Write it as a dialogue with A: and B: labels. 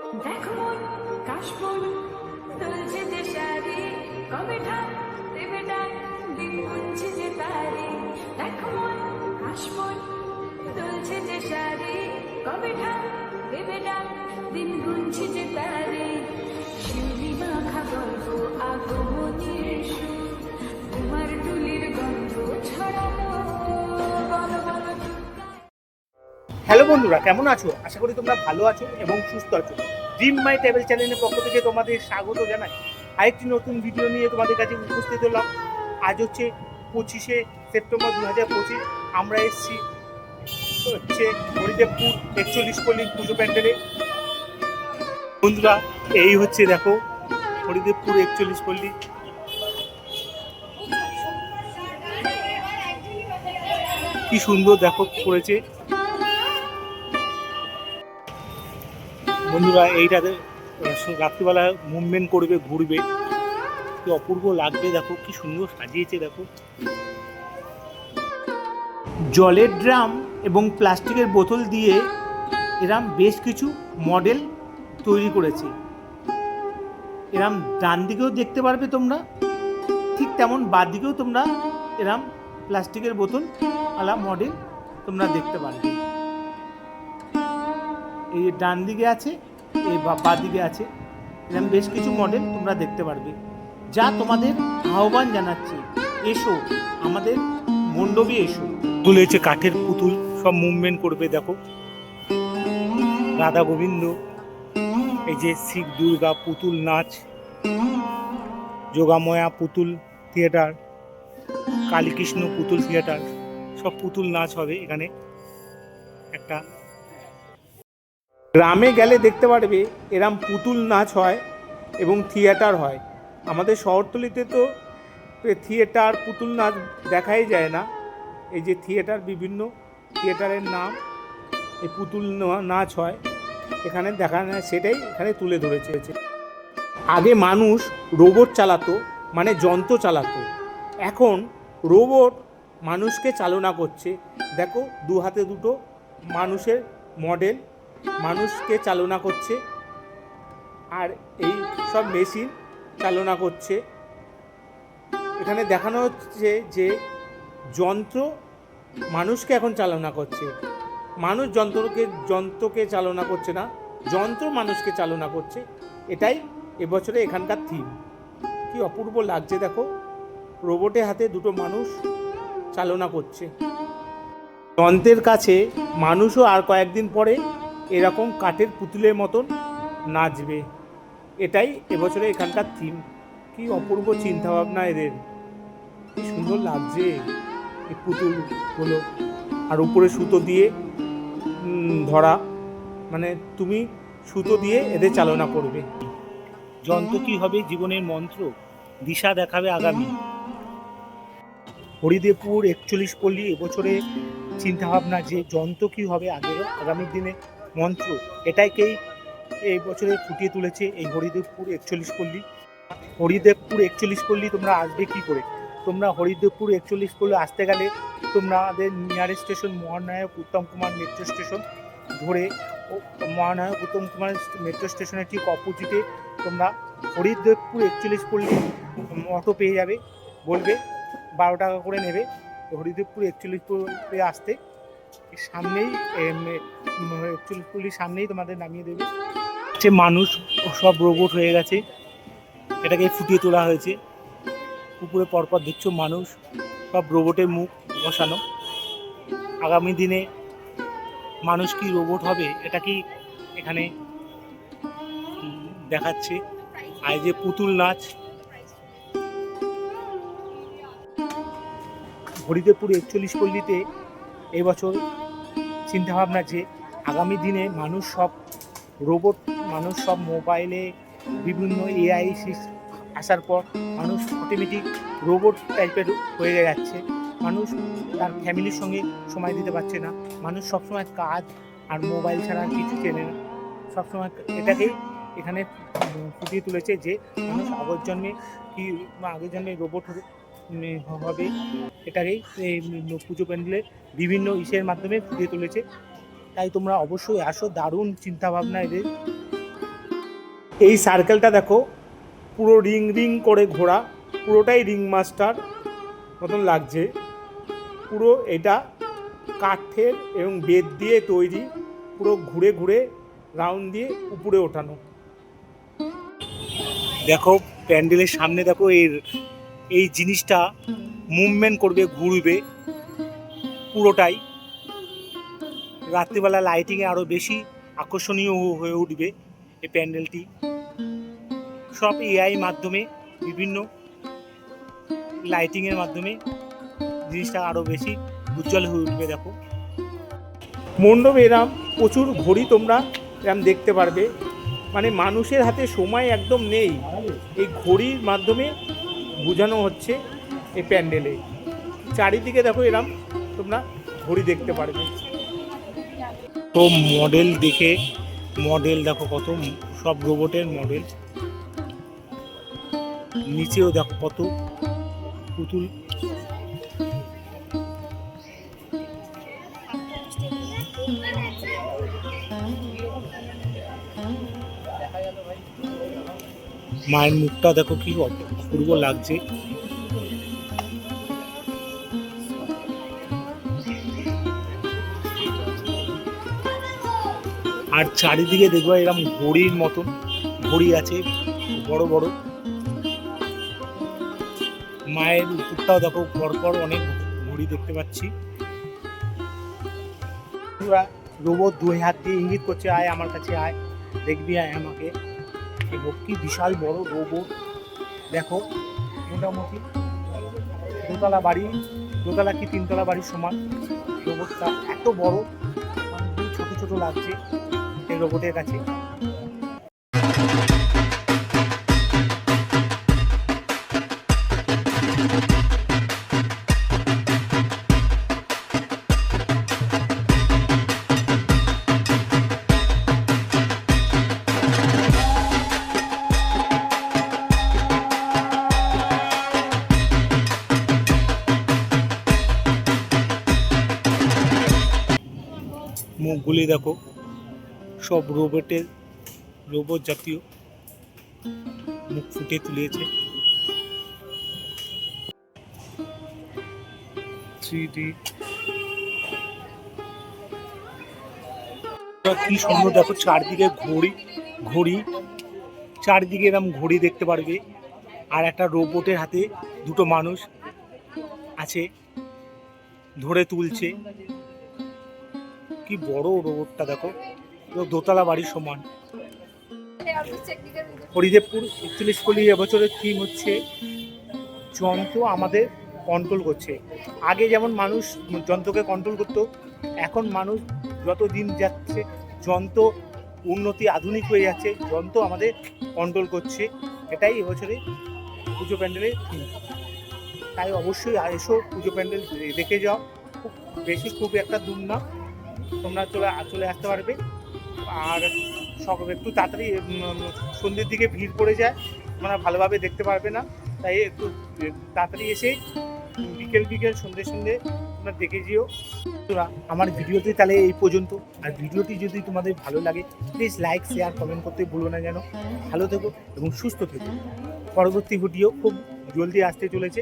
A: দেখ মন কাশবন তুলছে যে শাড়ি কবে ঠাক দেবে ডাক দিন গুনছে যে তারি দেখ মন কাশবন তুলছে যে শাড়ি কবে ঠাক দেবে ডাক দিন গুনছে যে তারি শিউলি মাখা গল্প আগমনীর সুর তোমার তুলির গন্ধ ছড়ানো বলো বলো
B: হ্যালো বন্ধুরা, কেমন আছো? আশা করি তোমরা ভালো আছো এবং সুস্থ আছো। ড্রিম মাই ট্রাভেল চ্যানেলের পক্ষ থেকে তোমাদের স্বাগত জানাই। আরেকটি নতুন ভিডিও নিয়ে তোমাদের কাছে উপস্থিত হলাম। আজ হচ্ছে 25শে সেপ্টেম্বর 2025। আমরা এসেছি হচ্ছে হরিদেবপুর 41 পল্লী পুজো প্যান্ডেলে। বন্ধুরা, এই হচ্ছে দেখো হরিদেবপুর 41 পল্লী। কি সুন্দর দেখো করেছে বন্ধুরা। এইটাতে রাত্রিবেলা মুভমেন্ট করবে, ঘুরবে, কি অপূর্ব লাগবে দেখো, কি সুন্দর সাজিয়েছে দেখো। জলের ড্রাম এবং প্লাস্টিকের বোতল দিয়ে এরম বেশ কিছু মডেল তৈরি করেছে। এরম ডান দিকেও দেখতে পারবে তোমরা, ঠিক তেমন বাঁ দিকেও তোমরা এরম প্লাস্টিকের বোতল আলা মডেল তোমরা দেখতে পারবে। এই ডান দিকে আছে, এই বাঁ দিকে আছে, এরকম বেশ কিছু মডেল তোমরা দেখতে পারবে, যা তোমাদের আহ্বান জানাচ্ছে, এসো আমাদের মণ্ডপে এসো। তুলেছে কাঠের পুতুল, সব মুভমেন্ট করবে দেখো। রাধা গোবিন্দ, এই যে শিব দুর্গা পুতুল নাচ, যোগাময়া পুতুল থিয়েটার, কালীকৃষ্ণ পুতুল থিয়েটার, সব পুতুল নাচ হবে এখানে। একটা গ্রামে গেলে দেখতে পারবে এরম পুতুল নাচ হয় এবং থিয়েটার হয়। আমাদের শহরতলিতে তো থিয়েটার পুতুল নাচ দেখাই যায় না। এই যে থিয়েটার, বিভিন্ন থিয়েটারের নাম, এই পুতুল নাচ হয় এখানে দেখানো, সেটাই এখানে তুলে ধরেছে। আগে মানুষ রোবট চালাতো, মানে যন্ত্র চালাতো, এখন রোবট মানুষকে চালনা করছে। দেখো দু হাতে দুটো মানুষের মডেল মানুষকে চালনা করছে, আর এই সব মেশিন চালনা করছে। এখানে দেখানো হচ্ছে যে যন্ত্র মানুষকে এখন চালনা করছে, মানুষ যন্ত্রকে চালনা করছে না, যন্ত্র মানুষকে চালনা করছে। এটাই এবছরে এখানকার থিম। কি অপূর্ব লাগছে দেখো, রোবটের হাতে দুটো মানুষ চালনা করছে। যন্ত্রের কাছে মানুষও আর কয়েকদিন পরে এরকম কাঠের পুতুলের মতন নাচবে। এটাই এবছরে এখানকার থিম। কি অপূর্ব চিন্তাভাবনা এদের, কি সুন্দর লাগছে এই পুতুলগুলো। আর উপরে সুতো দিয়ে ধরা, মানে তুমি সুতো দিয়ে এদের চালনা করবে। যন্ত্র কি হবে জীবনের মন্ত্র, দিশা দেখাবে আগামী। হরিদেবপুর 41 পল্লী এবছরে চিন্তাভাবনা যে যন্ত্র কী হবে আগামী দিনে মন্ত্র, এটাকেই এই বছরে ফুটিয়ে তুলেছে এই হরিদেবপুর 41 পল্লী। হরিদেবপুর 41 পল্লী তোমরা আসবে কী করে? তোমরা হরিদেবপুর 41 পল্লী আসতে গেলে তোমাদের নিয়ারেস্ট স্টেশন মহানায়ক উত্তম কুমার মেট্রো স্টেশন ধরে, মহানায়ক উত্তম কুমার মেট্রো স্টেশনের ঠিক অপোজিটে তোমরা হরিদেবপুর 41 পল্লী অটো পেয়ে যাবে। বলবে 12 টাকা করে নেবে। হরিদেবপুর 41 পল্লী আসতে সামনেই 41 পল্লীর সামনেই তোমাদের নামিয়ে দেবে। যে মানুষ সব রোবট হয়ে গেছে, এটাকে ফুটিয়ে তোলা হয়েছে। উপরে পরপর দেখছো মানুষ, সব রোবটের মুখ বসানো। আগামী দিনে মানুষ কি রোবট হবে, এটা কি এখানে দেখাচ্ছে। আর যে পুতুল নাচ, হরিদেবপুর 41 পল্লীতে এবছর চিন্তাভাবনা যে আগামী দিনে মানুষ সব রোবট, মানুষ সব মোবাইলে বিভিন্ন এআই আসার পর মানুষ অটোমেটিক রোবট টাইপের হয়ে যাচ্ছে। মানুষ তার ফ্যামিলির সঙ্গে সময় দিতে পারছে না, মানুষ সবসময় কাজ আর মোবাইল ছাড়া কিছু চেনে না সবসময়। এটাকেই এখানে ফুটিয়ে তুলেছে যে মানুষ আগের জন্মে রোবট হবে। এটাকেই পুজো প্যান্ডেলে বিভিন্ন ইসের মাধ্যমে ফুটিয়ে তুলেছে। তাই তোমরা অবশ্যই আসো, দারুণ চিন্তাভাবনা এদের। এই সার্কেলটা দেখো পুরো রিং রিং করে ঘোরা, পুরোটাই রিং মাস্টার মতন লাগছে। পুরো এটা কাঠের এবং বেত দিয়ে তৈরি, পুরো ঘুরে ঘুরে রাউন্ড দিয়ে উপরে ওঠানো। দেখো প্যান্ডেলের সামনে দেখো এই জিনিসটা মুভমেন্ট করবে, ঘুরবে পুরোটাই। রাত্রিবেলা লাইটিংয়ে আরও বেশি আকর্ষণীয় হয়ে উঠবে এই প্যান্ডেলটি। সব এআই মাধ্যমে, বিভিন্ন লাইটিংয়ের মাধ্যমে জিনিসটা আরও বেশি উজ্জ্বল হয়ে উঠবে। দেখো মণ্ডপে এরম প্রচুর ঘড়ি তোমরা এরম দেখতে পারবে, মানে মানুষের হাতে সময় একদম নেই, এই ঘড়ির মাধ্যমে বোঝানো হচ্ছে এই প্যান্ডেলে। চারিদিকে দেখো এরম তোমরা ঘড়ি দেখতে পারবে। তো মডেল দেখে, মডেল দেখো কত, সব রোবটের মডেল। নিচেও দেখো কত পুতুল। মায়ের মুখটা দেখো কি অপূর্ব লাগছে। আর চারিদিকে দেখবা এরকম ঘড়ির মতন ঘড়ি আছে বড় বড়। মায়ের উপরটাও দেখো পরপর অনেক ঘড়ি দেখতে পাচ্ছি। রোবট দুই হাত দিয়ে ইঙ্গিত করছে, আয় আমার কাছে আয়, দেখবি আয় আমাকে। কি বিশাল বড় রোবট দেখো, মোটামুটি দোতলা বাড়ি, দোতলা কি তিনতলা বাড়ির সমান রোবটটা, এত বড়, মানে ছোট ছোট লাগছে এই রোবটের কাছে। মুখগুলি দেখো সব রোবট জাতীয় মুখ ফুটে তুলেছে। 3D কি সুন্দর দেখো, চারদিকে ঘড়ি চারদিকে এরকম ঘড়ি দেখতে পারবে। আর একটা রোবটের হাতে দুটো মানুষ আছে, ধরে তুলছে। কি বড় রোবটটা দেখো, দোতলা বাড়ির সমান। হরিদেবপুর 41 পল্লী এবছরের থিম হচ্ছে যন্ত্র আমাদের কন্ট্রোল করছে। আগে যেমন মানুষ যন্ত্রকে কন্ট্রোল করতো, এখন মানুষ যত দিন যাচ্ছে যন্ত্র উন্নতি আধুনিক হয়ে যাচ্ছে, যন্ত্র আমাদের কন্ট্রোল করছে। এটাই এবছরে পুজো প্যান্ডেলের থিম। তাই অবশ্যই এসো, পুজো প্যান্ডেল দেখে যাও। খুব একটা দূর না, তোমরা চলে আসতে পারবে। আর একটু তাড়াতাড়ি সন্ধ্যের দিকে ভিড় পড়ে যায়, তোমরা ভালোভাবে দেখতে পারবে না। তাই একটু তাড়াতাড়ি এসে বিকেল সন্ধ্যে তোমরা দেখে যেও। তোরা আমার ভিডিওটি তাহলে এই পর্যন্ত। আর ভিডিওটি যদি তোমাদের ভালো লাগে প্লিজ লাইক, শেয়ার, কমেন্ট করতে ভুলো না যেন। ভালো থেকো এবং সুস্থ থেকো। পরবর্তী ভিডিও খুব জলদি আসতে চলেছে।